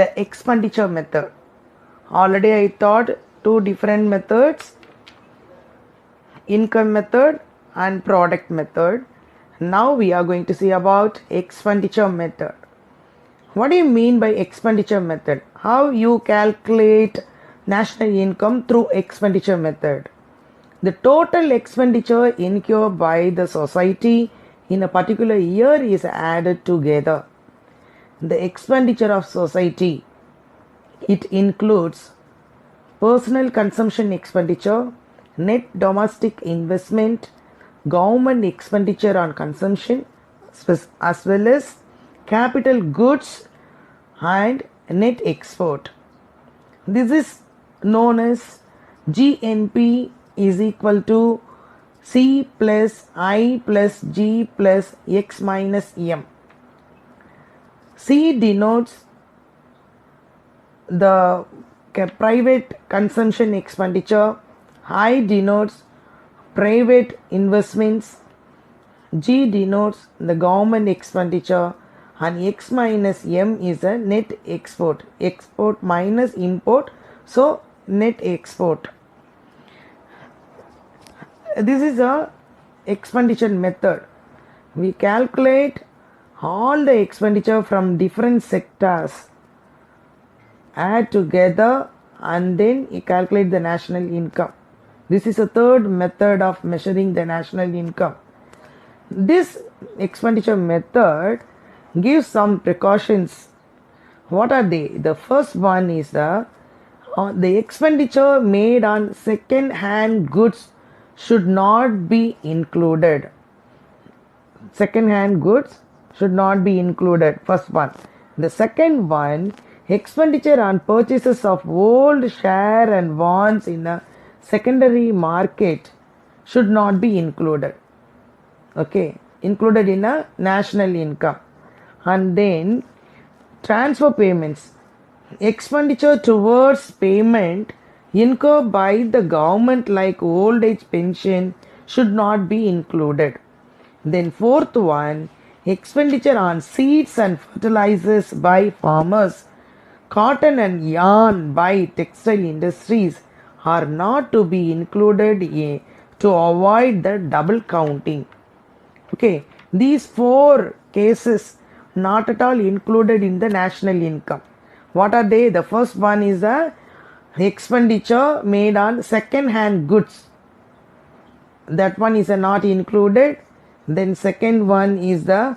the expenditure method. Already I taught two different methods, income method and product method. Now we are going to see about expenditure method. What do you mean by expenditure method? How you calculate national income through expenditure method? The total expenditure incurred by the society in a particular year is added together. The expenditure of society, it includes personal consumption expenditure, net domestic investment, government expenditure on consumption, as well as capital goods and net export. This is known as GNP is equal to C plus I plus G plus X minus M. C denotes the private consumption expenditure, I denotes private investments, G denotes the government expenditure, and X minus M is a net export. Export minus import, so net export. This is a expenditure method. We calculate all the expenditure from different sectors, add together, and then you calculate the national income. This is a third method of measuring the national income. This expenditure method gives some precautions. What are they? The first one is the expenditure made on second hand goods should not be included. Second hand goods should not be included. First one. The second one, expenditure on purchases of old share and bonds in a secondary market should not be included. Okay, included in a national income. And then transfer payments, expenditure towards payment incurred by the government like old age pension should not be included. Then fourth one, expenditure on seeds and fertilizers by farmers, cotton and yarn by textile industries are not to be included to avoid the double counting. Okay, these four cases not at all included in the national income. What are they? The first one is the expenditure made on second hand goods. That one is not included. Then second one is the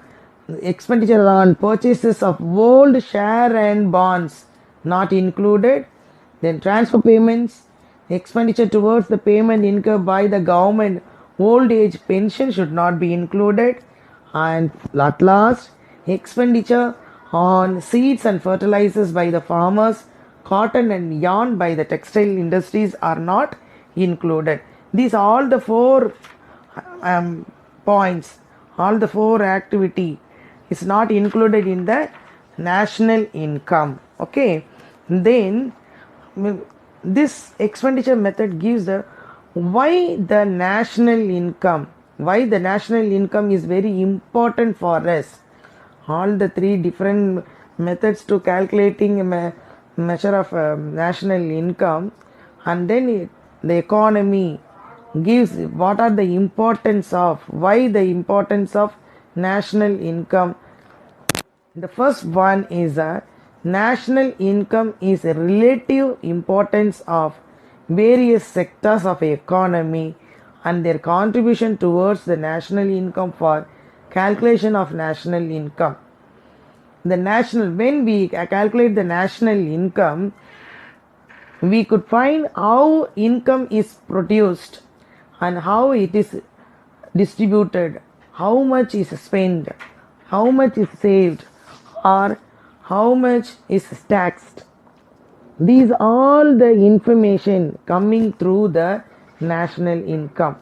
expenditure on purchases of old share and bonds, not included. Then transfer payments, expenditure towards the payment incurred by the government old age pension should not be included. And at last, expenditure on seeds and fertilizers by the farmers, cotton and yarn by the textile industries are not included. These are all the four points, all the four activity is not included in the national income. Okay, then this expenditure method gives the why the national income is very important for us. All the three different methods to calculating a measure of national income, and then the economy gives what are the importance of, why the importance of national income. The first one is national income is a relative importance of various sectors of economy and their contribution towards the national income for calculation of national income. When we calculate the national income, we could find how income is produced and how it is distributed, how much is spent, how much is saved, or how much is taxed. These are all the information coming through the national income.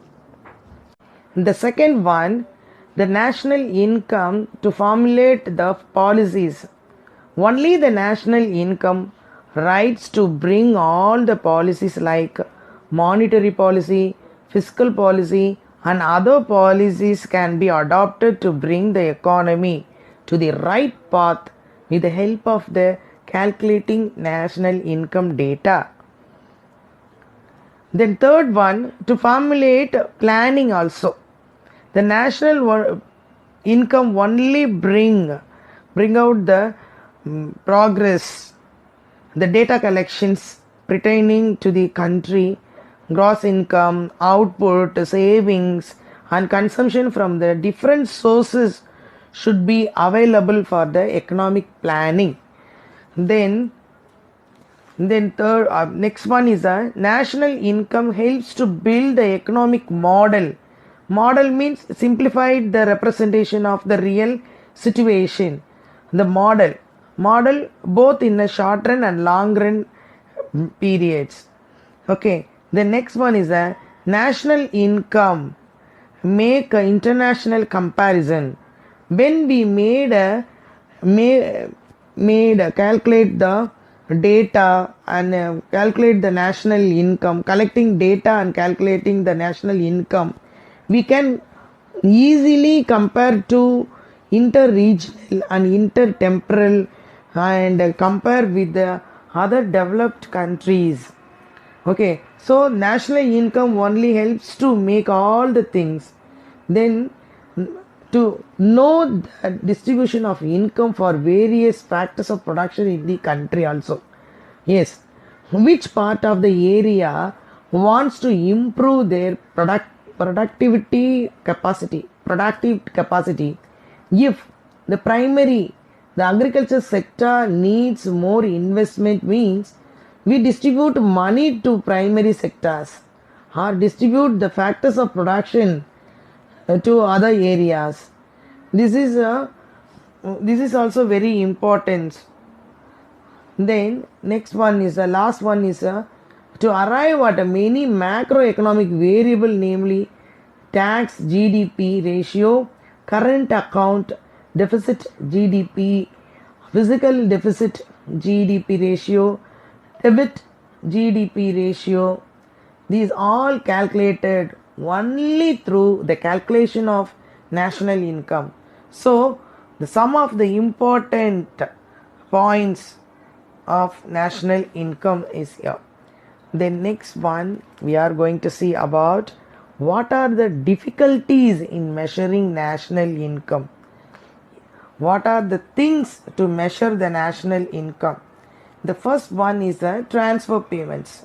The second one, the national income to formulate the policies. Only the national income rights to bring all the policies like monetary policy, fiscal policy, and other policies can be adopted to bring the economy to the right path with the help of the calculating national income data. Then third one, to formulate planning also. The national income only bring out the progress, the data collections pertaining to the country, gross income, output, savings, and consumption from the different sources should be available for the economic planning. Then third, next one is a national income helps to build the economic model. Model means simplified the representation of the real situation. The model both in a short run and long run periods. Okay, the next one is a national income make a international comparison. When we calculate the data and calculate the national income, collecting data and calculating the national income, we can easily compare to inter-regional and intertemporal and compare with the other developed countries. Okay, so national income only helps to make all the things. Then to know the distribution of income for various factors of production in the country also. Yes, which part of the area wants to improve their productive capacity. If the agriculture sector needs more investment, means we distribute money to primary sectors or distribute the factors of production to other areas. This is also very important. Then next one is the last one is to arrive at a many macroeconomic variable, namely tax GDP ratio, current account deficit GDP, physical deficit GDP ratio, debit GDP ratio. These all calculated only through the calculation of national income. So the sum of the important points of national income is here. The next one we are going to see about what are the difficulties in measuring national income. What are the things to measure the national income? The first one is the transfer payments.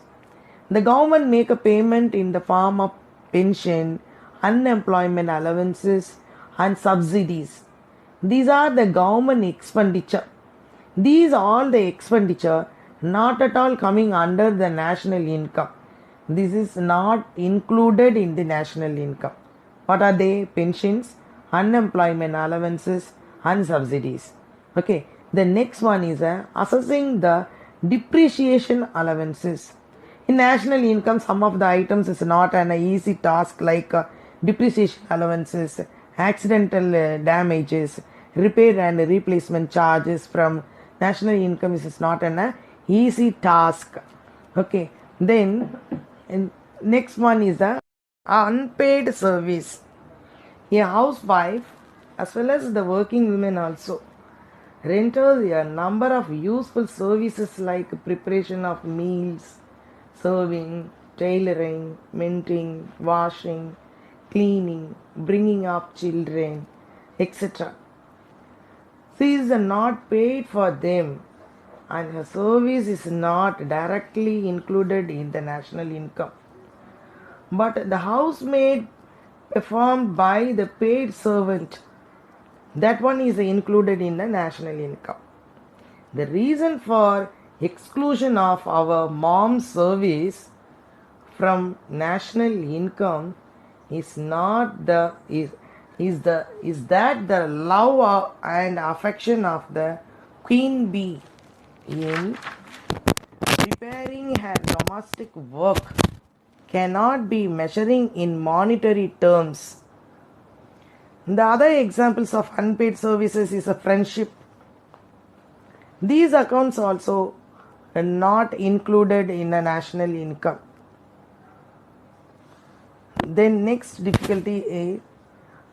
The government make a payment in the form of pension, unemployment allowances and subsidies. These are the government expenditure. These are the expenditure not at all coming under the national income. This is not included in the national income. What are they? Pensions, unemployment allowances and subsidies. Okay. The next one is assessing the depreciation allowances. In national income, some of the items is not an easy task, like depreciation allowances, accidental damages, repair and replacement charges from national income is not an easy task. Okay. Then next one is the unpaid service. A housewife as well as the working women also renders a number of useful services like preparation of meals, serving, tailoring, mending, washing, cleaning, bringing up children, etc. She is not paid for them and her service is not directly included in the national income. But the housemaid performed by the paid servant, that one is included in the national income. The reason for exclusion of our mom's service from national income is not the is that the love and affection of the queen bee in preparing her domestic work cannot be measuring in monetary terms. The other examples of unpaid services is a friendship. These accounts also are not included in the national income. Then next difficulty is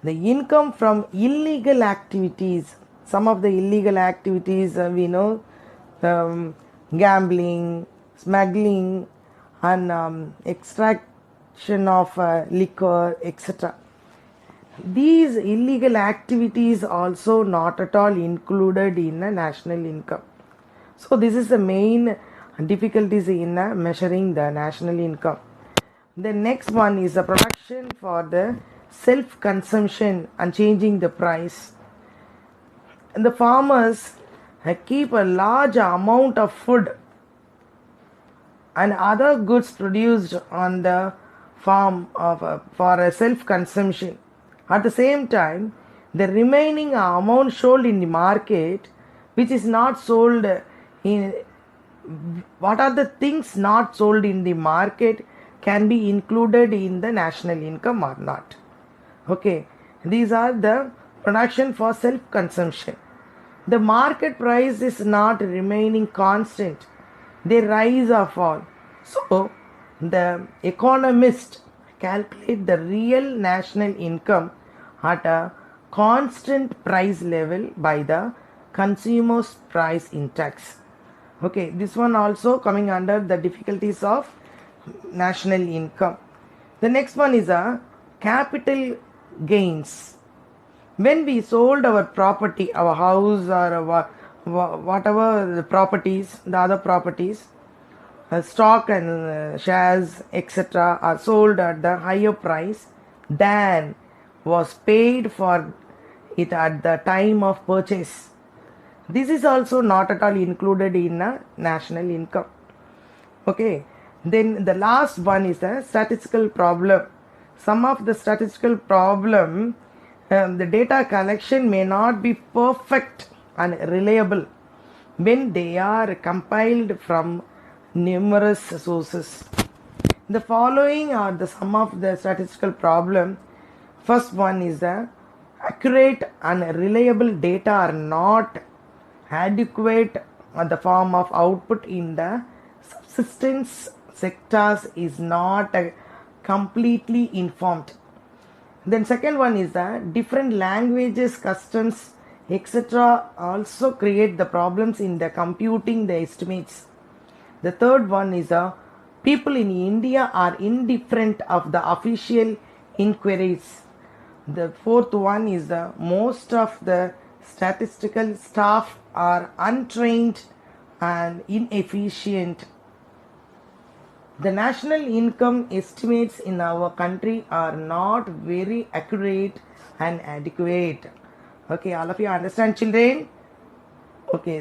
the income from illegal activities. Some of the illegal activities we know gambling, smuggling, and extraction of liquor, etc. These illegal activities also not at all included in a national income. So this is the main difficulties in measuring the national income. The next one is the production for the self-consumption and changing the price. And the farmers keep a large amount of food and other goods produced on the farm for a self-consumption. At the same time, the remaining amount sold in the market, which is not sold in, what are the things not sold in the market can be included in the national income or not. Okay, these are the production for self-consumption. The market price is not remaining constant, they rise or fall. So the economist calculate the real national income at a constant price level by the consumer's price index. Okay, this one also coming under the difficulties of national income. The next one is a capital gains. When we sold our property, our house or whatever the properties, the other properties, stock and shares, etc., are sold at the higher price than was paid for it at the time of purchase. This is also not at all included in a national income. Okay, then the last one is a statistical problem. Some of the statistical problem, the data collection may not be perfect and reliable when they are compiled from numerous sources. The following are the some of the statistical problem. First one is the accurate and reliable data are not adequate in the form of output in the subsistence sectors is not completely informed. Then second one is that different languages, customs, etc. also create the problems in the computing the estimates. The third one is people in India are indifferent of the official inquiries. The fourth one is most of the statistical staff are untrained and inefficient. The national income estimates in our country are not very accurate and adequate. Okay, all of you understand, children? Okay,